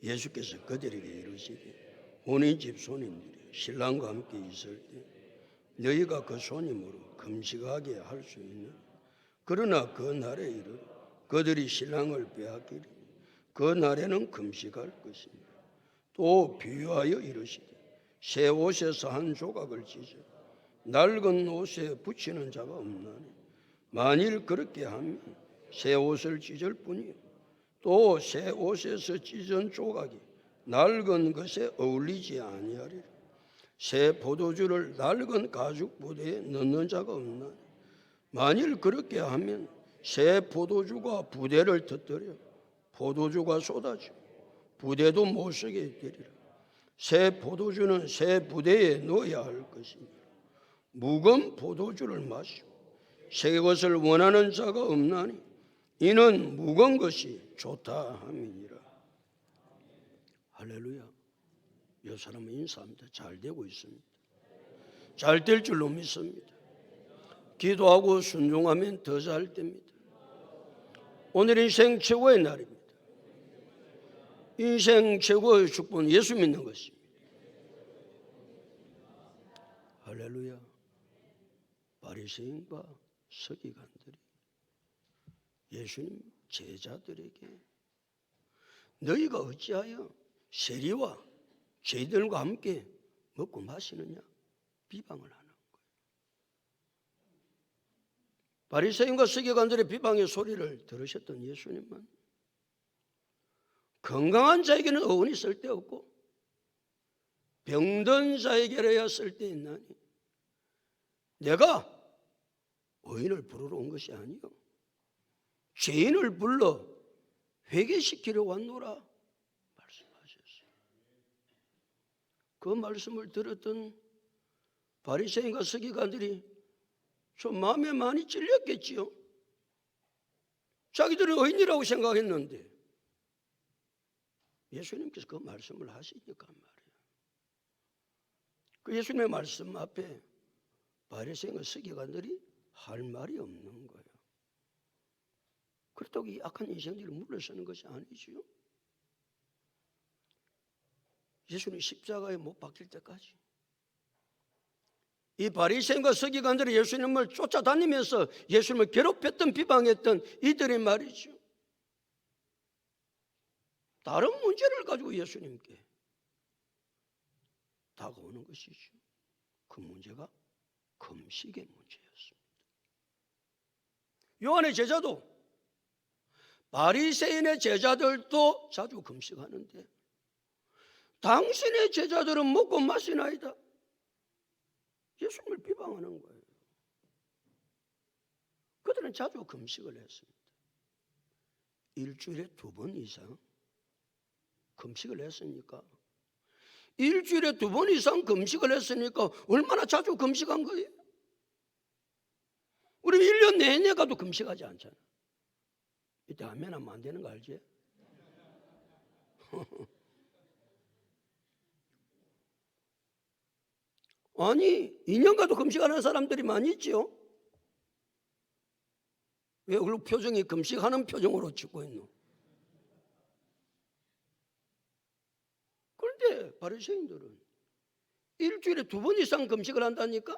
예수께서 그들에게 이르시되 혼인 집 손님들이 신랑과 함께 있을 때 너희가 그 손님으로 금식하게 할 수 있느냐? 그러나 그 날에 이르러 그들이 신랑을 빼앗기리 그 날에는 금식할 것이니라. 또 비유하여 이르시되 새 옷에서 한 조각을 찢어 낡은 옷에 붙이는 자가 없나니 만일 그렇게 하면 새 옷을 찢을 뿐이요 또 새 옷에서 찢은 조각이 낡은 것에 어울리지 아니하리라. 새 포도주를 낡은 가죽 부대에 넣는 자가 없나니 만일 그렇게 하면 새 포도주가 부대를 터뜨려 포도주가 쏟아지고 부대도 못 쓰게 되리라. 새 포도주는 새 부대에 넣어야 할 것이니라. 묵은 포도주를 마시고 새 것을 원하는 자가 없나니 이는 묵은 것이 좋다 함이니라. 할렐루야. 이 사람은 인사합니다. 잘 되고 있습니다. 잘 될 줄로 믿습니다. 기도하고 순종하면 더 잘 됩니다. 오늘 인생 최고의 날입니다. 인생 최고의 축복은 예수 믿는 것입니다. 할렐루야. 바리새인과 서기관들이 예수님 제자들에게 너희가 어찌하여 세리와 죄인들과 함께 먹고 마시느냐 비방을 하는 거예요. 바리새인과 서기관들의 비방의 소리를 들으셨던 예수님은 건강한 자에게는 어원이 쓸데없고 병든 자에게야 쓸데있나니 내가 의인을 부르러 온 것이 아니요 죄인을 불러 회개시키려 왔노라 말씀하셨어요. 그 말씀을 들었던 바리새인과 서기관들이 좀 마음에 많이 찔렸겠지요. 자기들은 의인이라고 생각했는데 예수님께서 그 말씀을 하시니까 말이에요. 그 예수님의 말씀 앞에 바리새인과 서기관들이 할 말이 없는 거예요. 그렇다고 이 악한 인생들을 물러서는 것이 아니지요. 예수님 십자가에 못 박힐 때까지 이 바리새인과 서기관들이 예수님을 쫓아다니면서 예수님을 괴롭혔던 비방했던 이들의 말이죠. 다른 문제를 가지고 예수님께 다가오는 것이죠. 그 문제가 금식의 문제였습니다. 요한의 제자도 바리새인의 제자들도 자주 금식하는데 당신의 제자들은 먹고 마시나이다. 예수님을 비방하는 거예요. 그들은 자주 금식을 했습니다. 일주일에 2번 이상 금식을 했으니까 일주일에 2번 이상 금식을 했으니까 얼마나 자주 금식한 거예요? 우리 1년 내내 가도 금식하지 않잖아. 이때 아멘 하면 안 되는 거 알지? 아니 2년 가도 금식하는 사람들이 많이 있죠. 왜 얼굴 표정이 금식하는 표정으로 찍고 있노? 그런데 바리새인들은 일주일에 2번 이상 금식을 한다니까?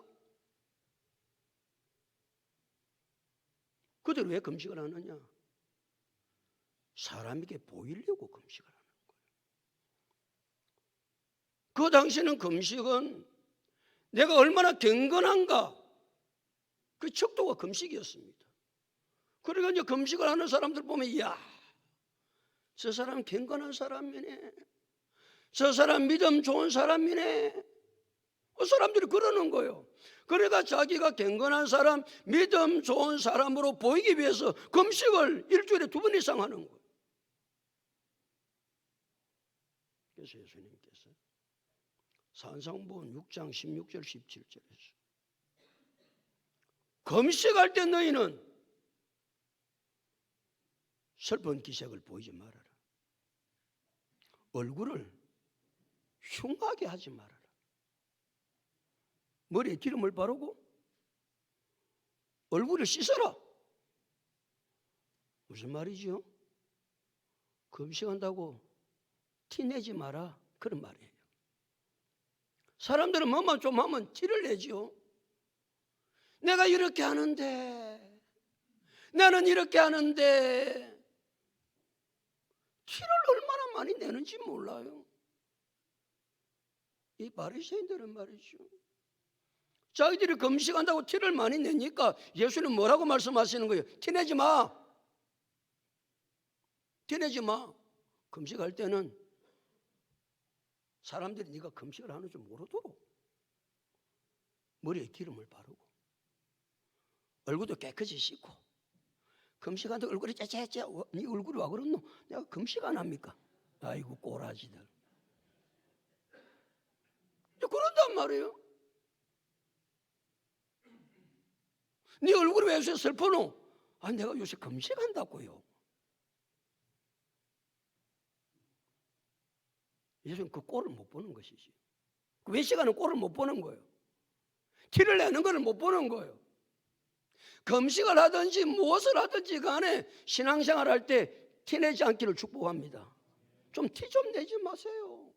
그들 왜 금식을 하느냐? 사람에게 보이려고 금식을 하는 거예요. 그 당시에는 금식은 내가 얼마나 경건한가 그 척도가 금식이었습니다. 그러니까 이제 금식을 하는 사람들 보면 이야 저 사람 경건한 사람이네, 저 사람 믿음 좋은 사람이네, 그 사람들이 그러는 거예요. 그러니까 자기가 경건한 사람, 믿음 좋은 사람으로 보이기 위해서 금식을 일주일에 2번 이상 하는 거예요. 그래서 예수님께서 산상보음 6장 16절 17절에서 금식할 때 너희는 슬픈 기색을 보이지 말아라. 얼굴을 흉하게 하지 말아라. 머리에 기름을 바르고 얼굴을 씻어라. 무슨 말이죠? 금식한다고 티내지 마라, 그런 말이에요. 사람들은 뭐만 좀 하면 티를 내지요. 내가 이렇게 하는데, 나는 이렇게 하는데, 티를 얼마나 많이 내는지 몰라요. 이 바리새인들은 말이죠, 자기들이 금식한다고 티를 많이 내니까 예수님 뭐라고 말씀하시는 거예요? 티내지 마. 티내지 마. 금식할 때는 사람들이 네가 금식을 하는 줄 모르도록 머리에 기름을 바르고 얼굴도 깨끗이 씻고, 금식한다고 얼굴이 째째째, 네 얼굴이 와 그렇노? 내가 금식 안 합니까? 아이고 꼬라지들. 그런단 말이에요. 네 얼굴이 왜 요새 슬퍼노? 아, 내가 요새 금식한다고요. 예수는 그 꼴을 못 보는 것이지. 그 외식하는 꼴을 못 보는 거예요. 티를 내는 걸 못 보는 거예요. 금식을 하든지 무엇을 하든지 간에 신앙생활 할 때 티내지 않기를 축복합니다. 좀 티 좀 내지 마세요.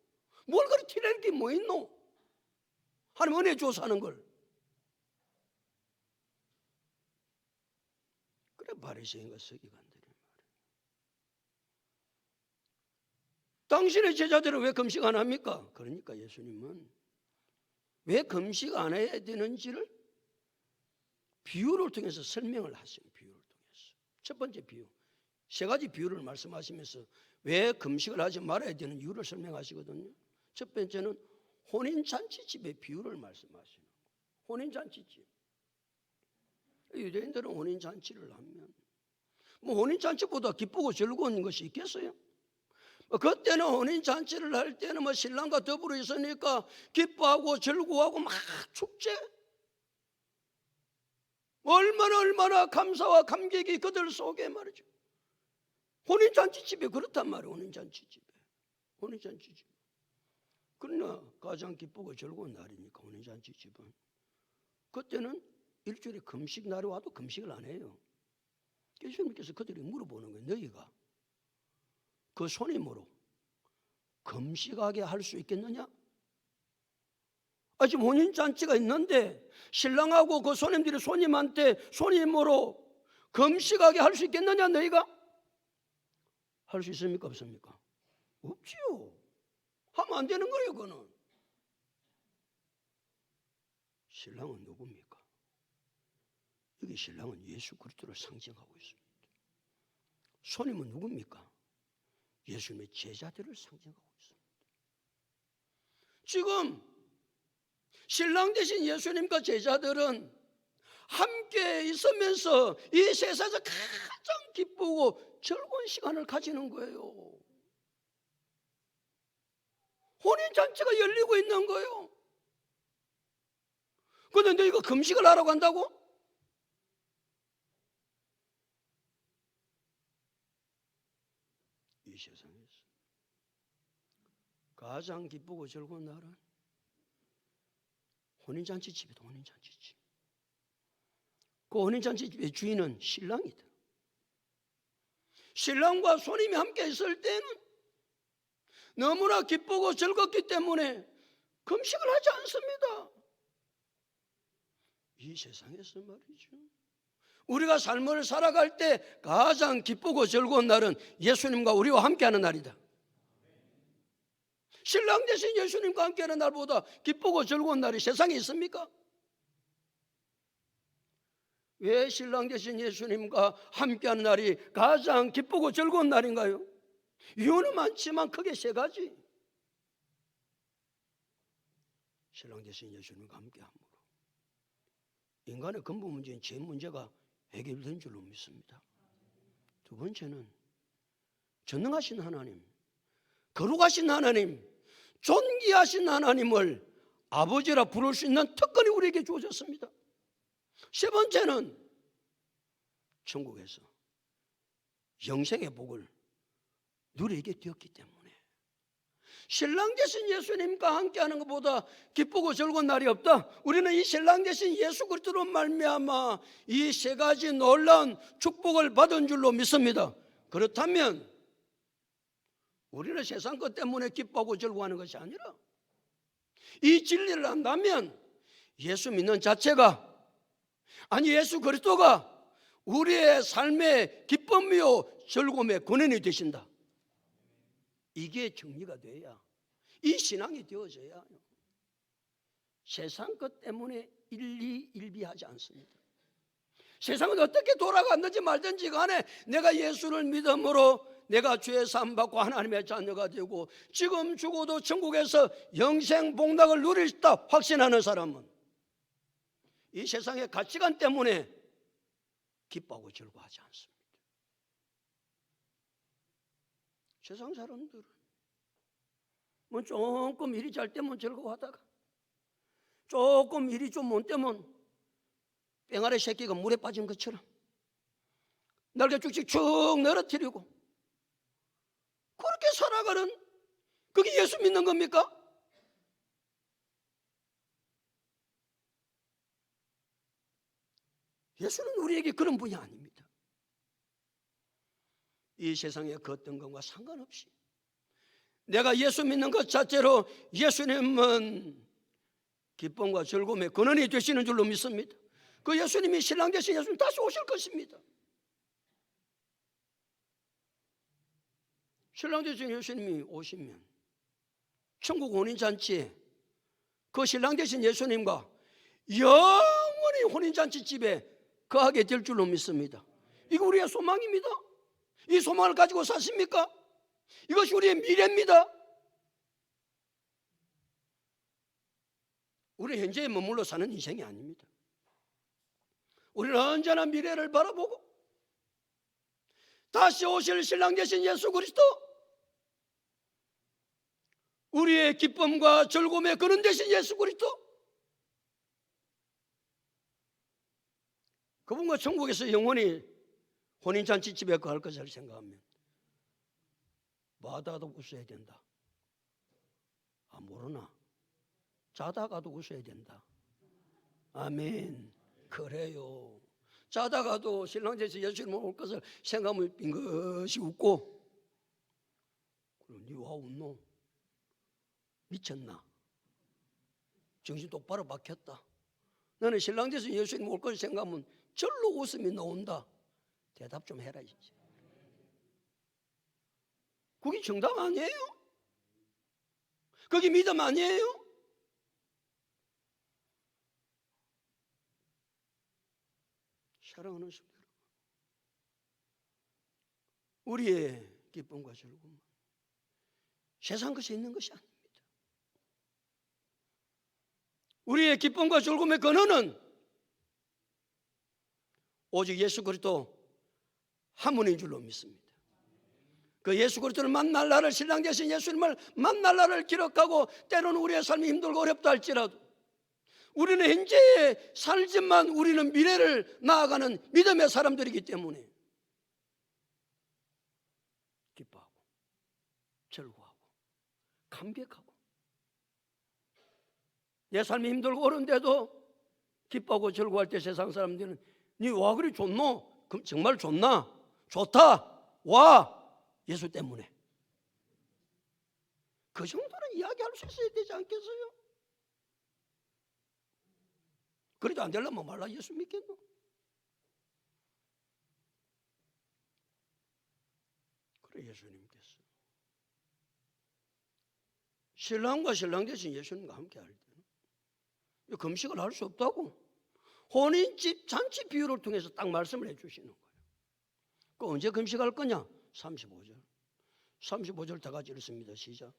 뭘 그렇게 티내는 게 뭐 있노? 하나님 은혜 주어 사는 걸. 그래 바리새인과 서기관들이 말이에요. 당신의 제자들은 왜 금식 안 합니까? 그러니까 예수님은 왜 금식 안 해야 되는지를 비유를 통해서 설명을 하시는, 비유를 통해서. 첫 번째 비유, 세 가지 비유를 말씀하시면서 왜 금식을 하지 말아야 되는 이유를 설명하시거든요. 첫 번째는 혼인잔치집의 비유를 말씀하시는 거예요. 혼인잔치집. 유대인들은 혼인잔치를 하면 뭐 혼인잔치보다 기쁘고 즐거운 것이 있겠어요? 그때는 혼인잔치를 할 때는 뭐 신랑과 더불어 있으니까 기뻐하고 즐거워하고 막 축제, 얼마나 감사와 감격이 그들 속에 말이죠. 혼인잔치집에 그렇단 말이에요. 혼인잔치집. 그러나 가장 기쁘고 즐거운 날이니까 혼인잔치집은, 그때는 일주일에 금식 날이 와도 금식을 안 해요. 예수님께서 그들이 물어보는 거예요. 너희가 그 손님으로 금식하게 할 수 있겠느냐? 지금 혼인잔치가 있는데 신랑하고 그 손님들이 손님한테 손님으로 금식하게 할 수 있겠느냐? 너희가 할 수 있습니까? 없습니까? 없지요. 하면 안 되는 거예요. 그거는. 신랑은 누굽니까? 여기 신랑은 예수 그리스도를 상징하고 있습니다. 손님은 누굽니까? 예수님의 제자들을 상징하고 있습니다. 지금 신랑 되신 예수님과 제자들은 함께 있으면서 이 세상에서 가장 기쁘고 즐거운 시간을 가지는 거예요. 혼인잔치가 열리고 있는 거예요. 그런데 너희가 금식을 하라고 한다고? 이 세상에서 가장 기쁘고 즐거운 날은 혼인잔치집이다. 혼인잔치집. 그 혼인잔치집의 주인은 신랑이다. 신랑과 손님이 함께 있을 때는 너무나 기쁘고 즐겁기 때문에 금식을 하지 않습니다. 이 세상에서 말이죠, 우리가 삶을 살아갈 때 가장 기쁘고 즐거운 날은 예수님과 우리와 함께하는 날이다. 신랑 대신 예수님과 함께하는 날보다 기쁘고 즐거운 날이 세상에 있습니까? 왜 신랑 대신 예수님과 함께하는 날이 가장 기쁘고 즐거운 날인가요? 이유는 많지만 크게 세 가지. 신랑 대신 예수님과 함께함으로 인간의 근본 문제인 죄 문제가 해결된 줄로 믿습니다. 두 번째는 전능하신 하나님, 거룩하신 하나님, 존귀하신 하나님을 아버지라 부를 수 있는 특권이 우리에게 주어졌습니다. 세 번째는 천국에서 영생의 복을 누리게 되었기 때문에 신랑 되신 예수님과 함께하는 것보다 기쁘고 즐거운 날이 없다. 우리는 이 신랑 되신 예수 그리스도로 말미암아 이 세 가지 놀라운 축복을 받은 줄로 믿습니다. 그렇다면 우리는 세상 것 때문에 기뻐하고 즐거워하는 것이 아니라 이 진리를 안다면 예수 믿는 자체가, 아니 예수 그리스도가 우리의 삶의 기쁨이요 즐거움의 근원이 되신다. 이게 정리가 돼야, 이 신앙이 되어져야 세상 것 때문에 일비하지 않습니다. 세상은 어떻게 돌아갔는지 말든지 간에 내가 예수를 믿음으로 내가 죄 사함 받고 하나님의 자녀가 되고 지금 죽어도 천국에서 영생 복락을 누릴 수 있다 확신하는 사람은 이 세상의 가치관 때문에 기뻐하고 즐거워하지 않습니다. 세상 사람들은 뭐 조금 일이 잘 되면 즐거워하다가 조금 일이 좀 못 되면 뺑아리 새끼가 물에 빠진 것처럼 날개 쭉쭉 쭉 늘어뜨리고 그렇게 살아가는, 그게 예수 믿는 겁니까? 예수는 우리에게 그런 분이 아닙니다. 이 세상의 그 어떤 것과 상관없이 내가 예수 믿는 것 자체로 예수님은 기쁨과 즐거움의 근원이 되시는 줄로 믿습니다. 그 예수님이 신랑 되신 예수님 다시 오실 것입니다. 신랑 되신 예수님이 오시면 천국 혼인잔치에 그 신랑 되신 예수님과 영원히 혼인잔치 집에 거하게 될 줄로 믿습니다. 이거 우리의 소망입니다. 이 소망을 가지고 사십니까? 이것이 우리의 미래입니다. 우리 현재에 머물러 사는 인생이 아닙니다. 우리는 언제나 미래를 바라보고 다시 오실 신랑 되신 예수 그리스도, 우리의 기쁨과 즐거움의 근원 되신 예수 그리스도, 그분과 천국에서 영원히 혼인잔치집에 거할 것을 생각하면 마다도 웃어야 된다. 아, 모르나? 자다가도 웃어야 된다. 아멘. 그래요. 자다가도 신랑 되신 예수님 올 것을 생각하면 빙긋이 웃고, 그럼 니 와 웃노? 미쳤나? 정신 똑바로 박혔다. 너는 신랑 되신 예수님 올 것을 생각하면 절로 웃음이 나온다. 대답 좀 해라 이제. 그게 정답 아니에요? 그게 믿음 아니에요? 사랑하는 성도 여러분, 우리의 기쁨과 즐거움은 세상 것에 있는 것이 아닙니다. 우리의 기쁨과 즐거움의 근원은 오직 예수 그리스도 한 분인 줄로 믿습니다. 그 예수 그리스도를 만날 날을, 신랑 되신 예수님을 만날 날을 기록하고, 때로는 우리의 삶이 힘들고 어렵다 할지라도 우리는 현재에 살지만 우리는 미래를 나아가는 믿음의 사람들이기 때문에 기뻐하고 즐거워하고 감격하고, 내 삶이 힘들고 어려운데도 기뻐하고 즐거워할 때 세상 사람들은 니 와 그리 좋노? 그럼 정말 좋나? 좋다. 와, 예수 때문에. 그 정도는 이야기할 수 있어야 되지 않겠어요? 그래도 안 되려면 말라 예수 믿겠노? 그래 예수님께서 신랑과 신랑 되신 예수님과 함께 할 때는 금식을 할 수 없다고 혼인집 잔치 비유를 통해서 딱 말씀을 해주시는 거예요. 그 언제 금식할 거냐? 35절. 35절 다 같이 읽습니다. 시작.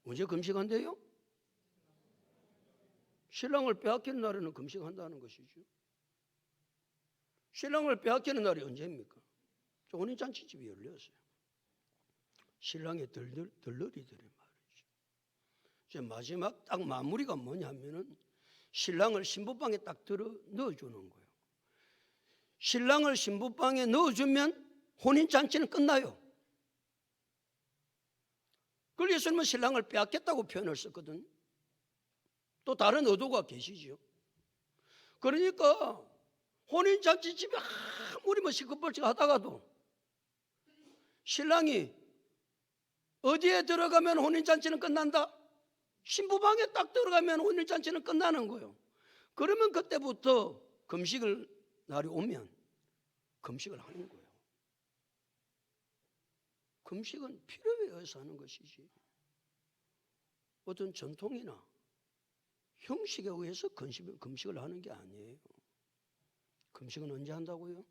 언제 금식한대요? 신랑을 빼앗기는 날에는 금식한다는 것이죠. 신랑을 빼앗기는 날이 언제입니까? 혼인잔치집이 열렸어요. 신랑의 들러리들의 말이죠. 이제 마지막 딱 마무리가 뭐냐면은 신랑을 신부방에 딱 넣어주는 거예요. 신랑을 신부방에 넣어주면 혼인잔치는 끝나요. 그걸 예수님은 신랑을 빼앗겠다고 표현을 썼거든요. 또 다른 의도가 계시죠. 그러니까 혼인잔치 집에 아무리 뭐 시끌벅적 하다가도 신랑이 어디에 들어가면 혼인잔치는 끝난다? 신부방에 딱 들어가면 혼인잔치는 끝나는 거예요. 그러면 그때부터 금식을 날이 오면 금식을 하는 거예요. 금식은 필요에 의해서 하는 것이지 어떤 전통이나 형식에 의해서 금식을 하는 게 아니에요. 금식은 언제 한다고요?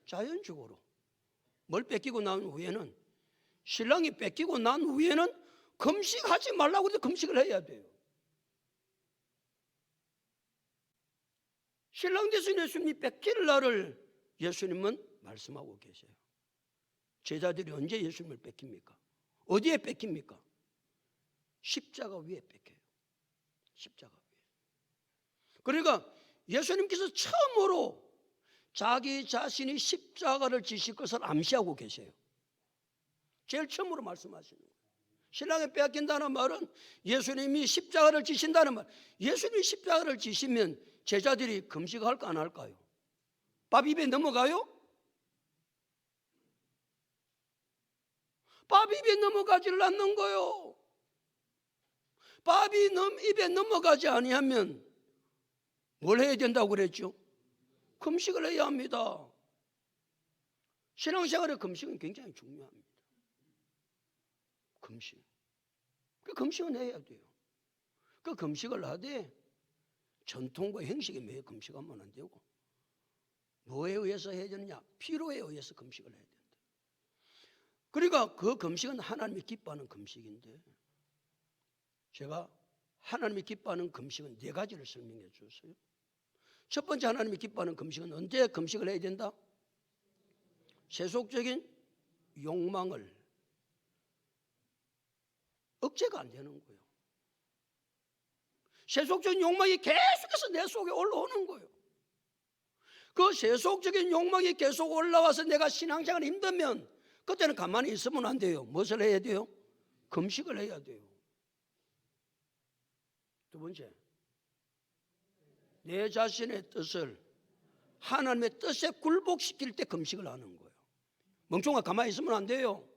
자연적으로. 뭘 뺏기고 난 후에는, 신랑이 뺏기고 난 후에는 금식하지 말라고 해도 금식을 해야 돼요. 신랑 되신 예수님이 뺏길 날을 예수님은 말씀하고 계세요. 제자들이 언제 예수님을 뺏깁니까? 어디에 뺏깁니까? 십자가 위에 뺏겨요. 십자가 위에. 그러니까 예수님께서 처음으로 자기 자신이 십자가를 지실 것을 암시하고 계세요. 제일 처음으로 말씀하시는 거예요. 신랑이 빼앗긴다는 말은 예수님이 십자가를 지신다는 말. 예수님이 십자가를 지시면 제자들이 금식할까 안 할까요? 밥 입에 넘어가요? 밥 입에 넘어가지를 않는 거예요. 밥이 입에 넘어가지 아니하면 뭘 해야 된다고 그랬죠? 금식을 해야 합니다. 신앙생활의 금식은 굉장히 중요합니다. 금식. 그 금식은 해야 돼요. 그 금식을 하되 전통과 형식에 매여 금식하면 안 되고 뭐에 의해서 해야 되느냐? 필요에 의해서 금식을 해야 된다. 그러니까 그 금식은 하나님이 기뻐하는 금식인데 제가 하나님이 기뻐하는 금식은 4가지를 설명해 줬어요. 첫 번째 하나님이 기뻐하는 금식은 언제 금식을 해야 된다? 세속적인 욕망을 억제가 안 되는 거예요. 세속적인 욕망이 계속해서 내 속에 올라오는 거예요. 그 세속적인 욕망이 계속 올라와서 내가 신앙생활 힘들면 그때는 가만히 있으면 안 돼요. 무엇을 해야 돼요? 금식을 해야 돼요. 두 번째, 내 자신의 뜻을 하나님의 뜻에 굴복시킬 때 금식을 하는 거예요. 멍청아 가만히 있으면 안 돼요.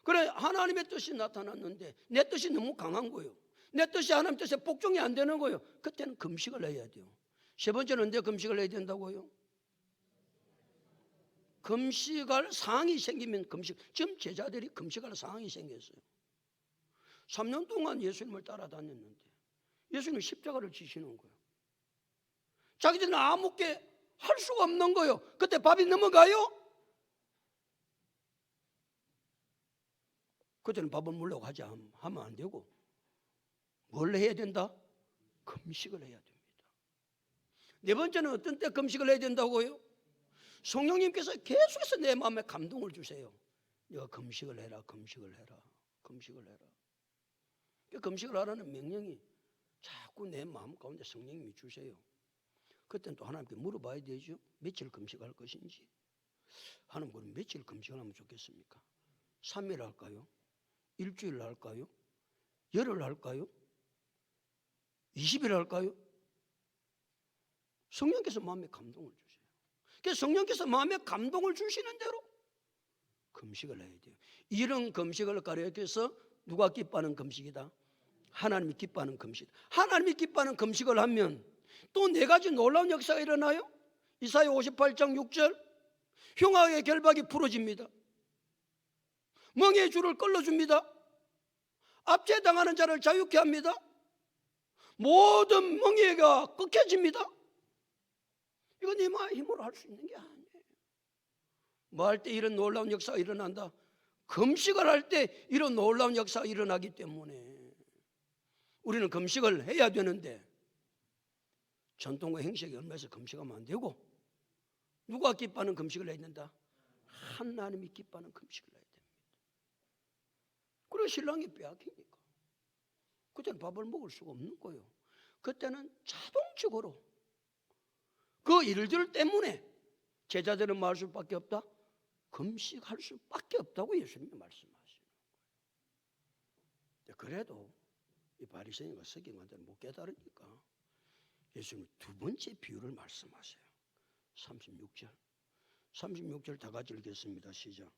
그래 하나님의 뜻이 나타났는데 내 뜻이 너무 강한 거예요. 내 뜻이 하나님 뜻에 복종이 안 되는 거예요. 그때는 금식을 해야 돼요. 세 번째는 언제 금식을 해야 된다고요? 금식할 상황이 생기면 금식. 지금 제자들이 금식할 상황이 생겼어요. 3년 동안 예수님을 따라다녔는데 예수님이 십자가를 지시는 거예요. 자기들은 아무게 할 수가 없는 거예요. 그때 밥이 넘어가요? 그때는 밥을 물려고 하면 안 되고 뭘 해야 된다? 금식을 해야 됩니다. 네 번째는 어떤 때 금식을 해야 된다고요? 성령님께서 계속해서 내 마음에 감동을 주세요. 네가 금식을 해라, 금식을 해라, 금식을 해라. 금식을 하라는 명령이 자꾸 내 마음 가운데 성령님이 주세요. 그때는 또 하나님께 물어봐야 되죠. 며칠 금식할 것인지. 하나님 그럼 며칠 금식을 하면 좋겠습니까? 3일 할까요? 일주일 할까요? 열흘 할까요? 20일 할까요? 성령께서 마음에 감동을 주세요. 그래서 성령께서 마음에 감동을 주시는 대로 금식을 해야 돼요. 이런 금식을 가르쳐서 누가 기뻐하는 금식이다? 하나님이 기뻐하는 금식. 하나님이 기뻐하는 금식을 하면 또 4가지 놀라운 역사가 일어나요. 이사야 58장 6절 흉악의 결박이 풀어집니다. 멍에의 줄을 끌어줍니다. 압제당하는 자를 자유케 합니다. 모든 멍에가 끊겨집니다. 이거 네 마음 힘으로 할 수 있는 게 아니에요. 뭐 할 때 이런 놀라운 역사가 일어난다? 금식을 할 때 이런 놀라운 역사가 일어나기 때문에 우리는 금식을 해야 되는데 전통과 형식에 얽매여서 금식하면 안 되고 누가 기뻐하는 금식을 해야 된다? 하나님이 기뻐하는 금식을 해야 됩니다. 그래서 신랑이 빼앗기니까 그때는 밥을 먹을 수가 없는 거예요. 그때는 자동적으로 그 일들 때문에 제자들은 말할 수밖에 없다? 금식할 수밖에 없다고 예수님이 말씀하시는 거예요. 그래도 이 바리새인과 서기관들은 못 깨달으니까 예수님이 2번째 비유를 말씀하세요. 36절. 36절 다 같이 읽겠습니다. 시작.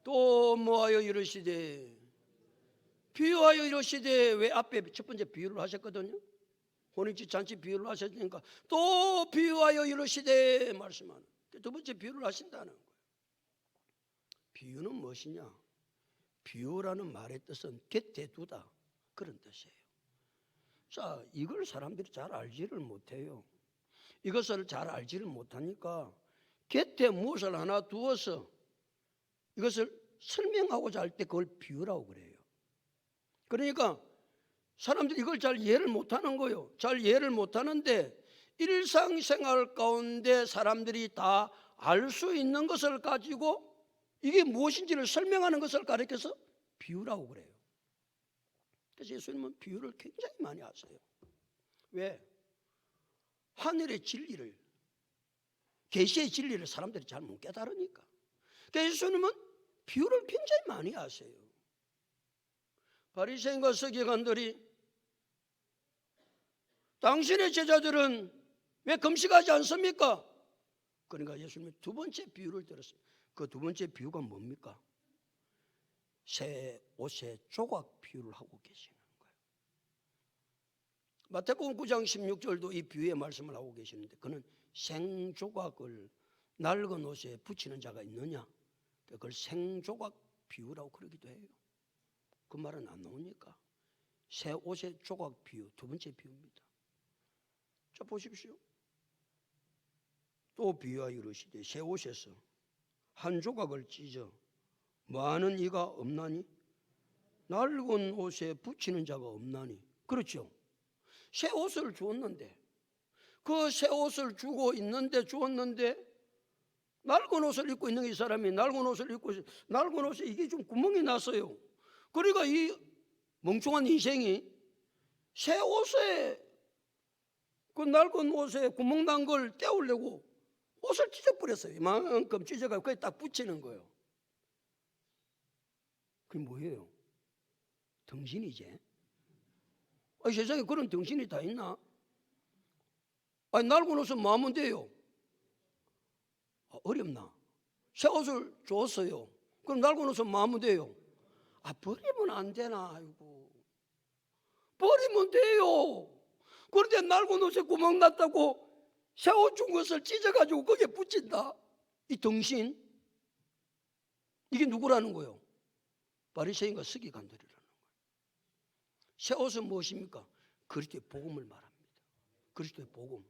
또 뭐하여 이러시되, 비유하여 이러시되, 왜 앞에 첫 번째 비유를 하셨거든요. 혼인집 잔치 비유를 하셨으니까 또 비유하여 이러시되 말씀하는, 두 번째 비유를 하신다는 거예요. 비유는 무엇이냐? 비유라는 말의 뜻은 곁에 두다, 그런 뜻이에요. 자, 이걸 사람들이 잘 알지를 못해요. 이것을 잘 알지를 못하니까 곁에 무엇을 하나 두어서 이것을 설명하고자 할 때 그걸 비유라고 그래요. 그러니까 사람들이 이걸 잘 이해를 못하는 거예요. 잘 이해를 못하는데 일상생활 가운데 사람들이 다 알 수 있는 것을 가지고 이게 무엇인지를 설명하는 것을 가리켜서 비유라고 그래요. 그래서 예수님은 비유를 굉장히 많이 하세요. 왜? 하늘의 진리를, 계시의 진리를 사람들이 잘 못 깨달으니까. 그래서 예수님은 비유를 굉장히 많이 하세요. 바리새인과 서기관들이 당신의 제자들은 왜 금식하지 않습니까? 그러니까 예수님이 두 번째 비유를 들었어요. 그 두 번째 비유가 뭡니까? 새 옷의 조각 비유를 하고 계시는 거예요. 마태복음 9장 16절도 이 비유의 말씀을 하고 계시는데, 그는 생조각을 낡은 옷에 붙이는 자가 있느냐? 그걸 생조각 비유라고 그러기도 해요. 그 말은 안 나오니까 새 옷의 조각 비유, 두 번째 비유입니다. 자, 보십시오. 또 비유하여 이르시되, 새 옷에서 한 조각을 찢어 뭐하는 이가 없나니? 낡은 옷에 붙이는 자가 없나니. 그렇죠. 새 옷을 주었는데, 그 새 옷을 주고 있는데 주었는데 낡은 옷을 입고 있는 이 사람이 낡은 옷을 입고 낡은 옷에 이게 좀 구멍이 났어요. 그러니까 이 멍청한 인생이 새 옷에, 그 낡은 옷에 구멍 난 걸 떼우려고 옷을 찢어버렸어요. 이만큼 찢어가지고 거기 딱 붙이는 거예요. 그게 뭐예요? 등신이지. 세상에 그런 등신이 다 있나? 낡은 옷은 뭐 하면 돼요? 어렵나? 새 옷을 줬어요. 그럼 낡은 옷은 뭐 하면 돼요? 버리면 안 되나? 아이고, 버리면 돼요. 그런데 낡은 옷에 구멍 났다고 새 옷 준 것을 찢어가지고 거기에 붙인다? 이 등신, 이게 누구라는 거예요? 바리새인과 서기관들이라는 거예요. 새 옷은 무엇입니까? 그리스도의 복음을 말합니다. 그리스도의 복음.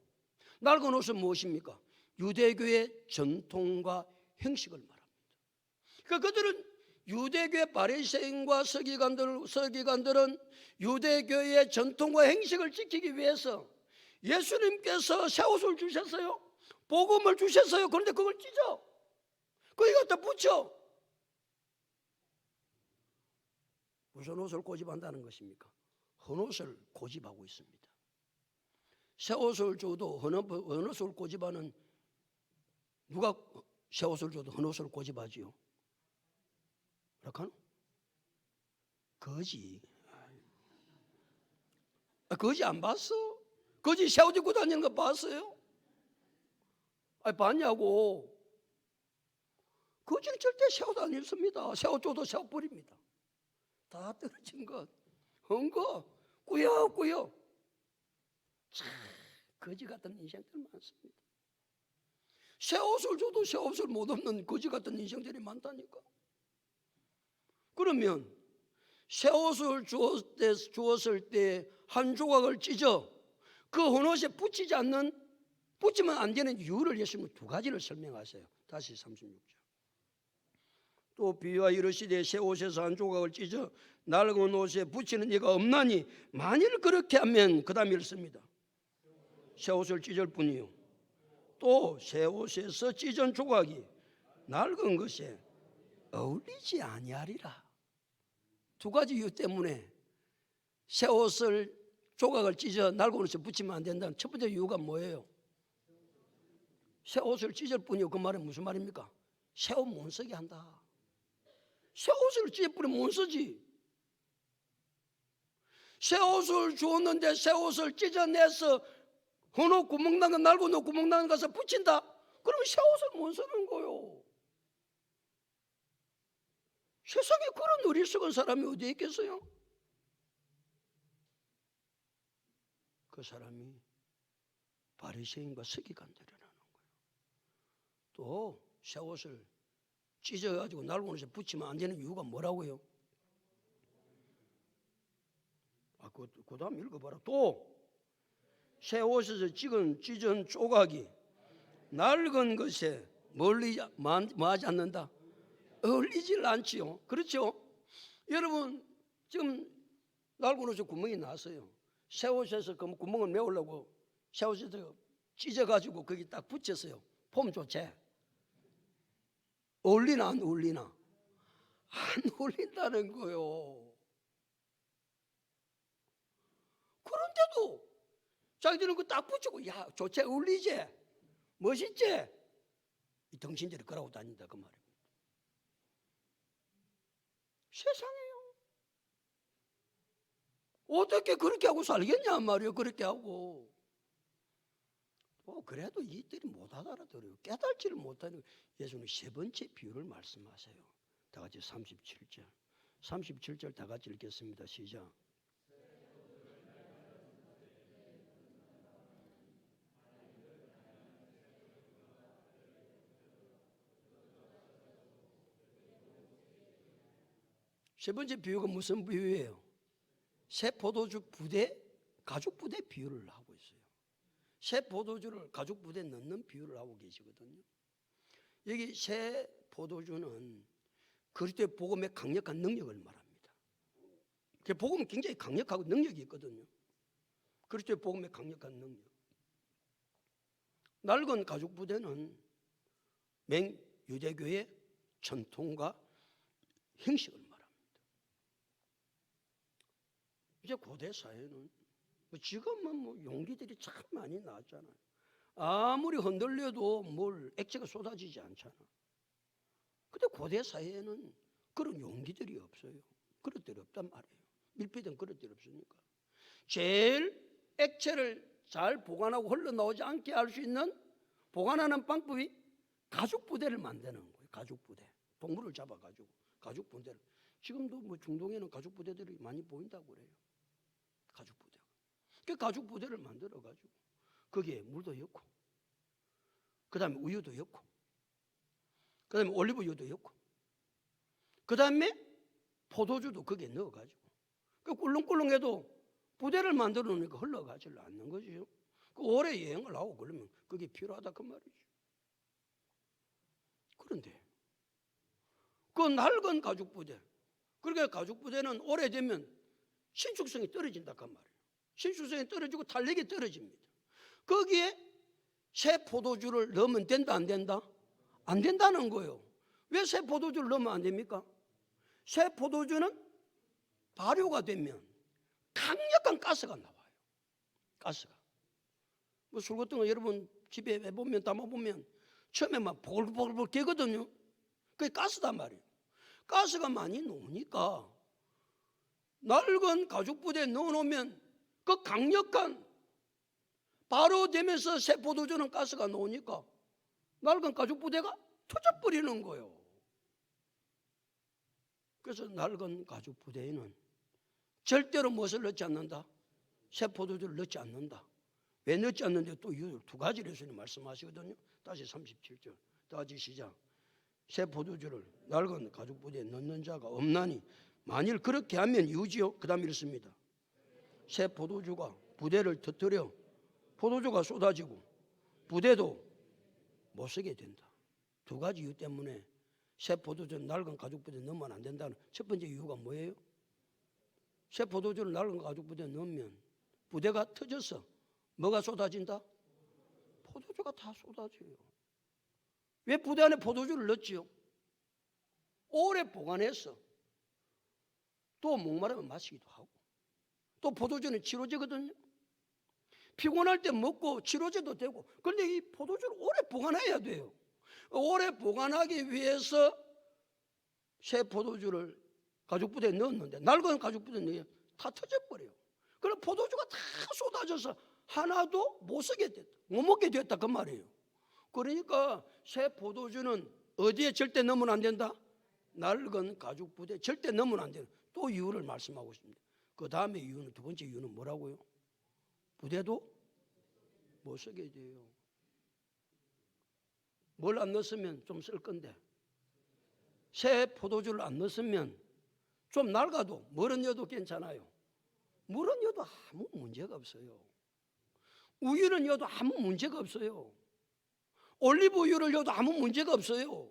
낡은 옷은 무엇입니까? 유대교의 전통과 형식을 말합니다. 그러니까 그들은 유대교의 바리새인과 서기관들은 유대교의 전통과 형식을 지키기 위해서 예수님께서 새 옷을 주셨어요. 복음을 주셨어요. 그런데 그걸 찢어, 거기 갖다 붙여. 무슨 옷을 고집한다는 것입니까? 헌 옷을 고집하고 있습니다. 새 옷을 줘도 헌 옷을 고집하는, 누가 새 옷을 줘도 헌 옷을 고집하지요? 그렇게 거지. 거지 안 봤어? 거지 새 옷 입고 다니는 거 봤어요? 봤냐고. 거지는 절대 새 옷 안 입습니다. 새 옷 줘도 새 옷 버립니다. 다 떨어진 것, 헌 거, 꾸역꾸역. 참 거지 같은 인생들 많습니다. 새 옷을 줘도 새 옷을 못 입는 거지 같은 인생들이 많다니까. 그러면 새 옷을 주었을 때 한 조각을 찢어 그 헌 옷에 붙이면 안 되는 이유를 예수님은 두 가지를 설명하세요. 다시 36절. 또 비유하여 이르시되, 새 옷에서 한 조각을 찢어 낡은 옷에 붙이는 이가 없나니, 만일 그렇게 하면, 그 다음 읽습니다. 새 옷을 찢을 뿐이요, 또 새 옷에서 찢은 조각이 낡은 것에 어울리지 아니하리라. 두 가지 이유 때문에 새 옷을 조각을 찢어 낡은 옷에 붙이면 안 된다는 첫 번째 이유가 뭐예요? 새 옷을 찢을 뿐이요. 그 말은 무슨 말입니까? 새 옷 못 쓰게 한다. 새 옷을 찢을 뿐이 못 쓰지. 새 옷을 주었는데 새 옷을 찢어내서 헌옷 구멍 난 거 날고 너 구멍 난 거 가서 붙인다? 그러면 새 옷을 못 쓰는 거요. 세상에 그런 어리석은 사람이 어디 있겠어요? 그 사람이 바리새인과 서기관들이라는 거예요. 또 새 옷을 찢어가지고 날고는 붙이면 안 되는 이유가 뭐라고요? 그 다음 읽어봐라. 또 새 옷에서 찢은 조각이 낡은 것에 멀리 뭐하지 않는다? 어울리질 않지요. 그렇죠? 여러분 지금 낡은 옷에 구멍이 났어요. 새 옷에서 그 구멍을 메우려고 새 옷에서 찢어가지고 거기 딱 붙였어요. 폼 좋지? 어울리나 안 어울리나? 안 어울린다는 거요. 그런데도 자기들은 그 딱 붙이고 야 좋지 어울리지? 멋있지? 이 덩신들이 그러고 다닌다 그 말입니다. 세상에요. 어떻게 그렇게 하고 살겠냐 말이에요. 그렇게 하고. 그래도 이들이 못 알아들어요. 깨달지를 못하는 예수는 세 번째 비유를 말씀하세요. 다 같이 37절. 37절 다 같이 읽겠습니다. 시작. 세 번째 비유가 무슨 비유예요? 새 포도주 부대, 가죽 부대 비유를 하고 있어요. 새 포도주를 가죽 부대에 넣는 비유를 하고 계시거든요. 여기 새 포도주는 그리스도의 복음의 강력한 능력을 말합니다. 복음은 굉장히 강력하고 능력이 있거든요. 그리스도의 복음의 강력한 능력. 낡은 가죽 부대는 맹유대교의 전통과 형식을 말합니다. 이제 고대 사회는 지금은 용기들이 참 많이 나왔잖아요. 아무리 흔들려도 액체가 쏟아지지 않잖아. 근데 고대 사회에는 그런 용기들이 없어요. 그릇들이 없단 말이에요. 밀폐된 그릇들이 없으니까. 제일 액체를 잘 보관하고 흘러나오지 않게 할 수 있는 보관하는 방법이 가죽 부대를 만드는 거예요. 가죽 부대. 동물을 잡아가지고 가죽 부대를. 지금도 중동에는 가죽 부대들이 많이 보인다고 그래요. 가죽 부대. 그 가죽 부대를 만들어가지고 거기에 물도 넣고, 그 다음에 우유도 넣고, 그 다음에 올리브유도 넣고, 그 다음에 포도주도 거기에 넣어가지고, 그 꿀렁꿀렁해도 부대를 만들어 놓으니까 흘러가지를 않는 거죠. 그 오래 여행을 하고 그러면 그게 필요하다 그 말이죠. 그런데 그 낡은 가죽 부대, 그러니까 가죽 부대는 오래되면 신축성이 떨어진다 그 말이에요. 신축성이 떨어지고 탄력이 떨어집니다. 거기에 새 포도주를 넣으면 된다 안 된다? 안 된다는 거예요. 왜 새 포도주를 넣으면 안 됩니까? 새 포도주는 발효가 되면 강력한 가스가 나와요. 가스가. 술 같은 거 여러분 집에 해보면 담아보면 처음에 막 보글보글 개거든요. 그게 가스단 말이에요. 가스가 많이 나오니까 낡은 가죽 부대에 넣어놓으면 그 강력한 발효되면서 새 포도주는 가스가 나오니까 낡은 가죽 부대가 터져버리는 거예요. 그래서 낡은 가죽 부대에는 절대로 무엇을 넣지 않는다? 새 포도주를 넣지 않는다. 왜 넣지 않는데 또 이유 두 가지를 예수님 말씀하시거든요. 다시 37절 다시 시작. 새 포도주를 낡은 가죽 부대에 넣는 자가 없나니 만일 그렇게 하면 이유지요. 그 다음 읽습니다. 새 포도주가 부대를 터뜨려 포도주가 쏟아지고 부대도 못 쓰게 된다. 두 가지 이유 때문에 새 포도주는 낡은 가죽 부대에 넣으면 안 된다는 첫 번째 이유가 뭐예요? 새 포도주를 낡은 가죽 부대에 넣으면 부대가 터져서 뭐가 쏟아진다? 포도주가 다 쏟아져요. 왜 부대 안에 포도주를 넣지요? 오래 보관해서 또 목마르면 마시기도 하고 또 포도주는 치료제거든요. 피곤할 때 먹고 치료제도 되고. 그런데 이 포도주를 오래 보관해야 돼요. 오래 보관하기 위해서 새 포도주를 가죽부대에 넣었는데, 낡은 가죽부대에 넣으면 다 터져버려요. 그럼 포도주가 다 쏟아져서 하나도 못 쓰게 됐다, 못 먹게 됐다 그 말이에요. 그러니까 새 포도주는 어디에 절대 넣으면 안 된다? 낡은 가죽부대에 절대 넣으면 안 된다. 또 이유를 말씀하고 있습니다. 그 다음에 이유는, 두 번째 이유는 뭐라고요? 부대도 못 쓰게 돼요. 뭘 안 넣었으면 좀 쓸 건데, 새 포도주를 안 넣었으면 좀 낡아도 물은 넣어도 괜찮아요. 물은 넣어도 아무 문제가 없어요. 우유는 넣어도 아무 문제가 없어요. 올리브유를 넣어도 아무 문제가 없어요.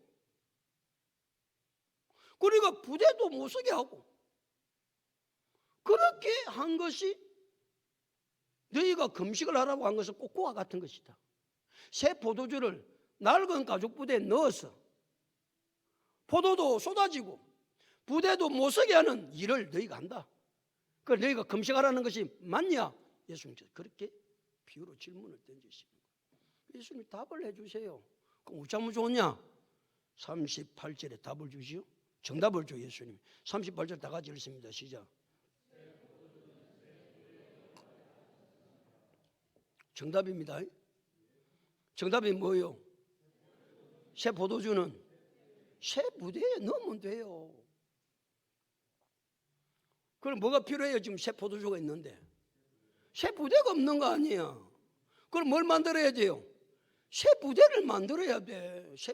그러니까 부대도 못 쓰게 하고, 그렇게 한 것이, 너희가 금식을 하라고 한 것은 꼭 그와 같은 것이다. 새 포도주를 낡은 가죽 부대에 넣어서 포도도 쏟아지고 부대도 못 쓰게 하는 일을 너희가 한다. 그걸 너희가 금식하라는 것이 맞냐? 예수님께서 그렇게 비유로 질문을 던지시는 거예요. 예수님이 답을 해주세요. 그럼 어쩌면 좋냐? 38절에 답을 주시오. 정답을 줘 예수님. 38절 다 같이 읽습니다. 시작. 정답입니다. 정답이 뭐예요? 새 포도주는 새 부대에 넣으면 돼요. 그럼 뭐가 필요해요? 지금 새 포도주가 있는데 새 부대가 없는 거 아니야. 그럼 뭘 만들어야 돼요? 새 부대를 만들어야 돼. 새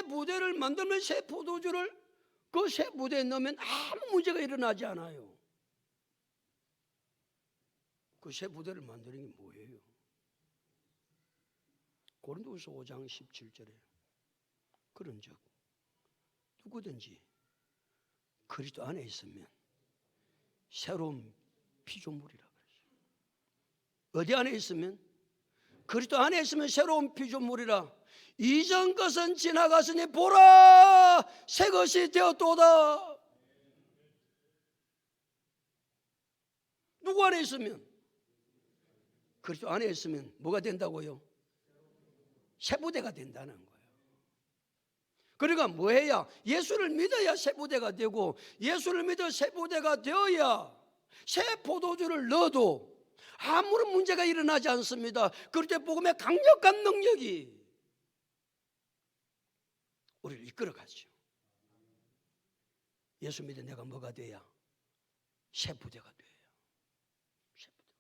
부대를 만들면 새 포도주를 그 새 부대에 넣으면 아무 문제가 일어나지 않아요. 그 새 부대를 만드는 게 뭐예요? 고린도후서 5장 17절에 그런즉 누구든지 그리스도 안에 있으면 새로운 피조물이라 그랬어요. 어디 안에 있으면? 그리스도 안에 있으면 새로운 피조물이라. 이전 것은 지나갔으니 보라 새 것이 되었도다. 누구 안에 있으면? 그리스도 안에 있으면 뭐가 된다고요? 새 부대가 된다는 거예요. 그러니까 뭐 해야? 예수를 믿어야 새 부대가 되고, 예수를 믿어 새 부대가 되어야 새 포도주를 넣어도 아무런 문제가 일어나지 않습니다. 그럴 때 복음의 강력한 능력이 우리를 이끌어가죠. 예수 믿어 내가 뭐가 돼야? 새 부대가 돼야. 새 부대가.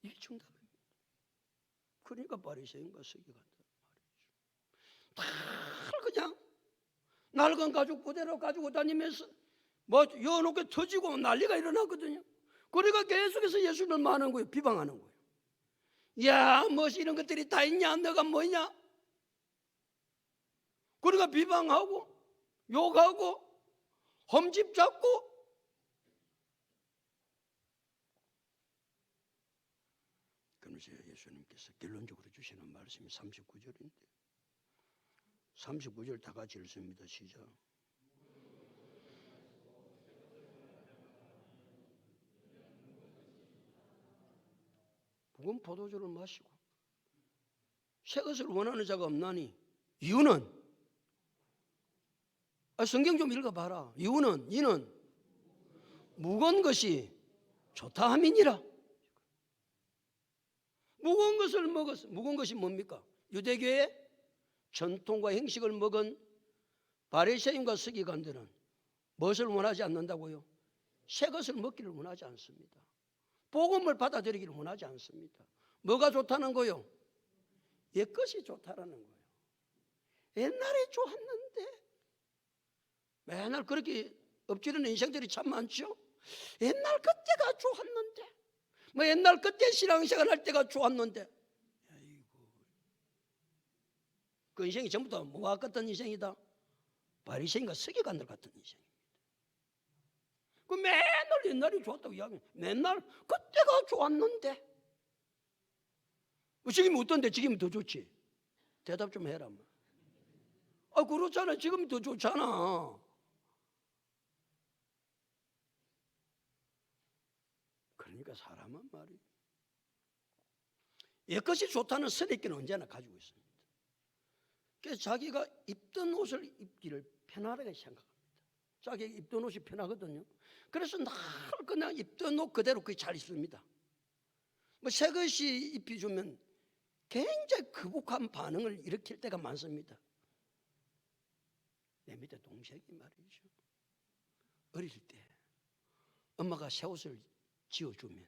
이게 정답입니다. 그러니까 바리새인과 서기관들 다 그냥 낡은 가죽 부대로 가지고 다니면서 뭐 여놓게 터지고 난리가 일어났거든요. 그러니까 계속해서 예수를 말하는 거예요. 비방하는 거예요. 야, 뭐 이런 것들이 다 있냐? 너가 뭐냐? 그러니까 비방하고 욕하고 험집 잡고. 그러면서 예수님께서 결론적으로 주시는 말씀이 39절인데 39절 다 같이 읽습니다. 시작. 묵은 포도주를 마시고 새 것을 원하는 자가 없나니 이유는, 성경 좀 읽어봐라. 이유는 이는 묵은 것이 좋다 함이니라. 묵은 것을 먹었어. 묵은 것이 뭡니까? 유대교의 전통과 형식을 먹은 바리새인과 서기관들은 무엇을 원하지 않는다고요? 새 것을 먹기를 원하지 않습니다. 복음을 받아들이기를 원하지 않습니다. 뭐가 좋다는 거요? 옛것이 좋다라는 거예요. 옛날에 좋았는데, 맨날 그렇게 엎지르는 인생들이 참 많죠. 옛날 그때가 좋았는데, 뭐 옛날 그때 신앙생활 할 때가 좋았는데, 아이고, 그 인생이 전부 다 뭐와 같은 인생이다? 바리새인과 서기관들 같은 인생입니다. 그 맨날 옛날이 좋았다고 이야기해. 맨날 그때가 좋았는데, 지금이 어떤데? 지금이 더 좋지? 대답 좀 해라. 그렇잖아. 지금이 더 그러니까 그러니까 사람은 말이에요. 옛것이 좋다는 선입견은 언제나 가지고 있습니다. 그래서 자기가 입던 옷을 입기를 편하게 생각합니다. 자기가 입던 옷이 편하거든요. 그래서 늘 그냥 입던 옷 그대로 그게 잘 있습니다. 뭐 새 것이 입혀주면 굉장히 거북한 반응을 일으킬 때가 많습니다. 내 밑에 동생이 말이죠. 어릴 때 엄마가 새 옷을 지어주면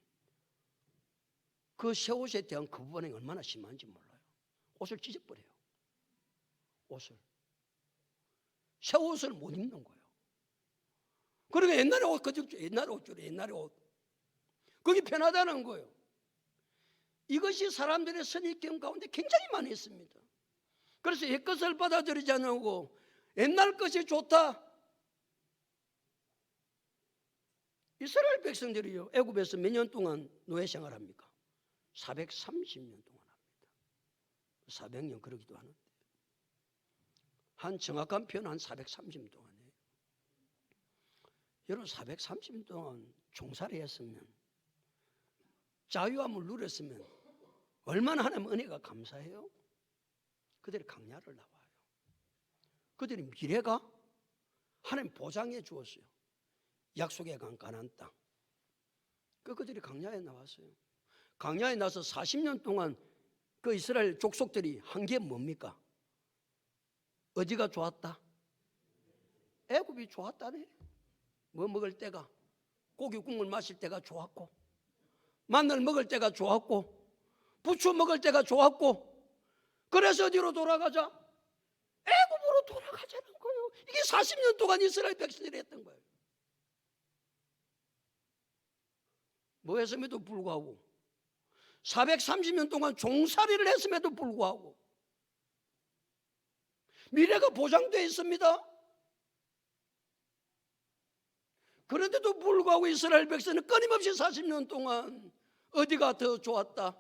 그 새 옷에 대한 거부 반응이 얼마나 심한지 몰라요. 옷을 찢어버려요. 옷을. 새 옷을 못 입는 거예요. 그러니까 옛날에 옷, 옛날에 옷. 그게 편하다는 거예요. 이것이 사람들의 선입견 가운데 굉장히 많이 있습니다. 그래서 옛것을 받아들이지 않고 옛날 것이 좋다. 이스라엘 백성들이요, 애굽에서 몇 년 동안 노예 생활합니까? 430년 동안 합니다. 400년 그러기도 하는데 한 정확한 표현은 한 430년 동안 해요. 여러분 430년 동안 종살이 했으면, 자유함을 누렸으면 얼마나 하나님 은혜가 감사해요. 그들이 강야를 나와요. 그들이 미래가 하나님 보장해 주었어요. 약속에 간 가나안 땅. 그들이 강야에 나왔어요. 강야에 나서 40년 동안 그 이스라엘 족속들이 한 게 뭡니까? 어디가 좋았다? 애굽이 좋았다네. 뭐 먹을 때가, 고기 국물 마실 때가 좋았고, 마늘 먹을 때가 좋았고, 부추 먹을 때가 좋았고, 그래서 어디로 돌아가자? 애굽으로 돌아가자는 거예요. 이게 40년 동안 이스라엘 백성들이 했던 거예요. 뭐 했음에도 불구하고 430년 동안 종살이를 했음에도 불구하고 미래가 보장되어 있습니다. 그런데도 불구하고 이스라엘 백성은 끊임없이 40년 동안 어디가 더 좋았다?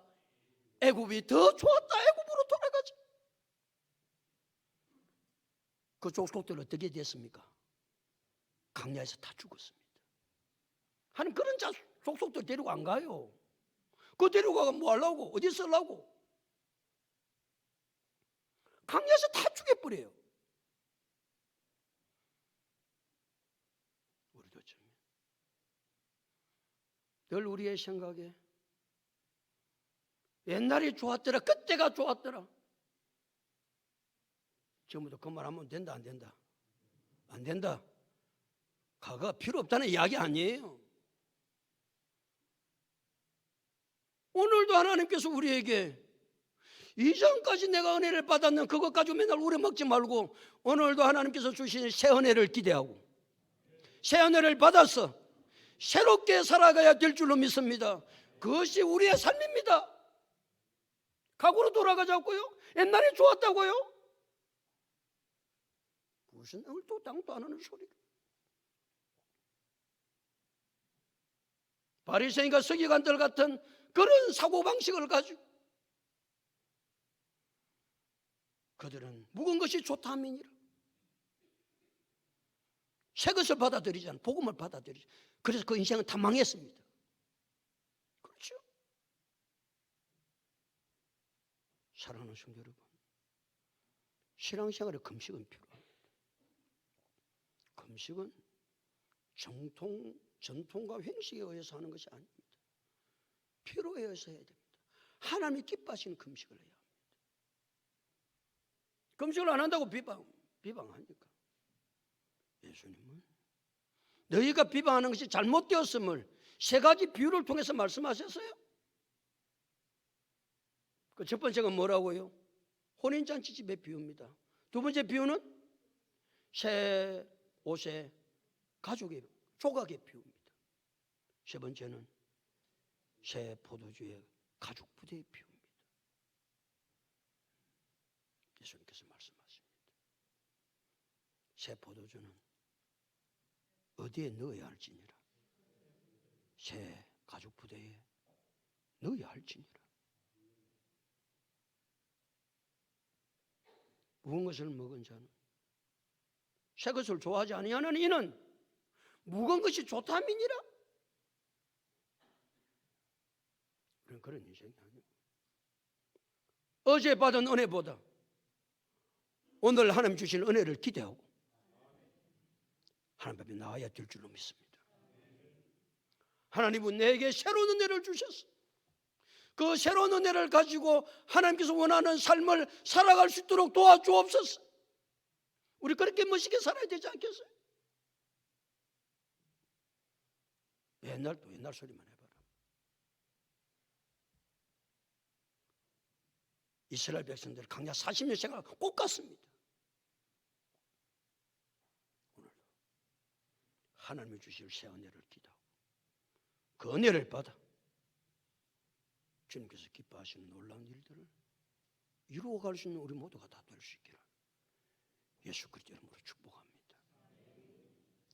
애굽이 더 좋았다. 애굽으로 돌아가자. 그 족속들 어떻게 됐습니까? 강야에서 다 죽었습니다. 하나님 그런 족속들 데리고 안 가요. 그 데리고 가면 뭐 하려고? 어디 쓰려고? 강야에서 다 죽여버려요. 우리도 늘 우리의 생각에 옛날이 좋았더라, 그때가 좋았더라. 지금부터 그 말 하면 된다, 안 된다? 안 된다. 과거가 필요 없다는 이야기 아니에요. 오늘도 하나님께서 우리에게 이전까지 내가 은혜를 받았는 그것 가지고 맨날 우려먹지 말고 오늘도 하나님께서 주신 새 은혜를 기대하고 새 은혜를 받아서 새롭게 살아가야 될 줄로 믿습니다. 그것이 우리의 삶입니다. 과거로 돌아가자고요? 옛날에 좋았다고요? 무슨 얼도 땅도 안 하는 소리. 바리새인과 서기관들 같은 그런 사고방식을 가지고 그들은 묵은 것이 좋다 함이니라. 새 것을 받아들이지 않아 복음을 받아들이지. 그래서 그 인생은 다 망했습니다. 그렇죠? 사랑하는 성도 여러분, 신앙생활에 금식은 필요합니다. 금식은 전통과 횡식에 의해서 하는 것이 아닙니다. 필요에 의해서 해야 됩니다. 하나님이 기뻐하시는 금식을 해야 합니다. 금식을 안 한다고 비방하니까 예수님은 너희가 비방하는 것이 잘못되었음을 세 가지 비유를 통해서 말씀하셨어요. 그 첫 번째가 뭐라고요? 혼인잔치집의 비유입니다. 두 번째 비유는 새 옷의 가죽의 조각의 비유입니다. 세 번째는 새 포도주의 가죽 부대의 비유입니다. 예수님께서 말씀하십니다. 새 포도주는 어디에 넣어야 할지니라. 새 가죽 부대에 넣어야 할지니라. 묵은 것을 먹은 자는 새 것을 좋아하지 아니하는 이는 묵은 것이 좋다 함이니라. 그런 인생이 아니고 어제 받은 은혜보다 오늘 하나님 주신 은혜를 기대하고 하나님 앞에 나아야 될 줄로 믿습니다. 하나님은 내게 새로운 은혜를 주셨어. 그 새로운 은혜를 가지고 하나님께서 원하는 삶을 살아갈 수 있도록 도와주옵소서. 우리 그렇게 멋있게 살아야 되지 않겠어요? 옛날 또 옛날 소리만 해봐라. 이스라엘 백성들 강야 40년 생활 꼭 같습니다. 오늘도 하나님이 주실 새 은혜를 기도하고 그 은혜를 받아 주님께서 기뻐하시는 놀라운 일들을 이루어갈 수 있는 우리 모두가 다 될 수 있기를 예수 그리스도 이름으로 축복합니다.